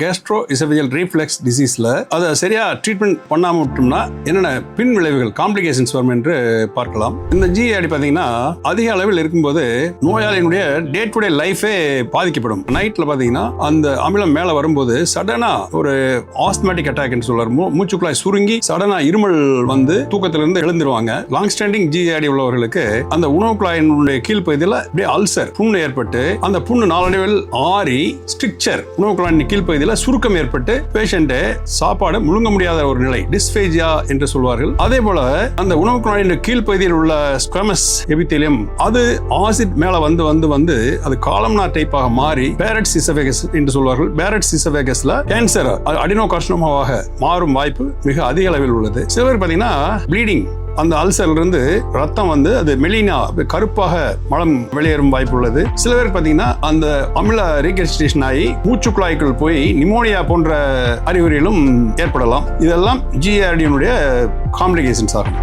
Castro oesophageal reflex டிசீஸில் அதை சரியாக treatment பண்ணாமல் விட்டோம்னா என்னென்ன பின் விளைவுகள் காம்ப்ளிகேஷன்ஸ் வரும் என்று பார்க்கலாம். இந்த ஜிஏடி பார்த்தீங்கன்னா அதிக அளவில் இருக்கும்போது நோயாளியினுடைய டே டு டே லைஃபே பாதிக்கப்படும். நைட்டில் பார்த்தீங்கன்னா அந்த அமிலம் மேலே வரும்போது சடனாக ஒரு ஆஸ்துமேட்டிக் அட்டாக்னு சொல்லுவார். மூச்சுக்குழாய் சுருங்கி சடனாக இருமல் வந்து தூக்கத்திலிருந்து எழுந்துருவாங்க. லாங் ஸ்டாண்டிங் ஜிஏடி உள்ளவர்களுக்கு அந்த உணவு குழாயினுடைய கீழ்ப்பகுதியில் அப்படியே அல்சர் புண்ணு ஏற்பட்டு அந்த புண்ணு நாளடைவில் ஆறி ஸ்ட்ரிக்சர் உணவு குழாயின் கீழ்ப்பகுதியில் சுருக்கம் ஏற்பட்டு பேஷண்ட் சாப்பாடு முழுங்க முடியாத ஒரு நிலை, டிஸ்பேஜியா என்று சொல்வார்கள். அதே போல அந்த உணவு குழாயின் கீழ்ப்பகுதியில் உள்ள ஸ்குவமஸ் எபித்தீலியம் அது ஆசிட் மேல வந்து அது காலம்னார் டைப்பாக மாறி பேரட்ஸ் இசோஃபேகஸ் என்று சொல்வார்கள். பேரட்ஸ் இசோஃபேகஸ்ல கேன்சர் அடினோகார்சினோமாவாக மாறும் வாய்ப்பு மிக அதிக அளவில் உள்ளது. சில பேர் பார்த்தீங்கன்னா ப்ளீடிங், அந்த அல்சர்ல இருந்து ரத்தம் வந்து அது மெலினா கருப்பாக மலம் வெளியேறும் வாய்ப்பு உள்ளது. சில பேர் பார்த்தீங்கன்னா அந்த அமில ரீகன்ஸ்ட்ரேஷன் ஆகி மூச்சுக்குழாய்க்குள் போய் நிமோனியா போன்ற அறிகுறிகளும் ஏற்படலாம். இதெல்லாம் ஜிஏடியினுடைய காம்ப்ளிகேஷன்ஸ் ஆகும்.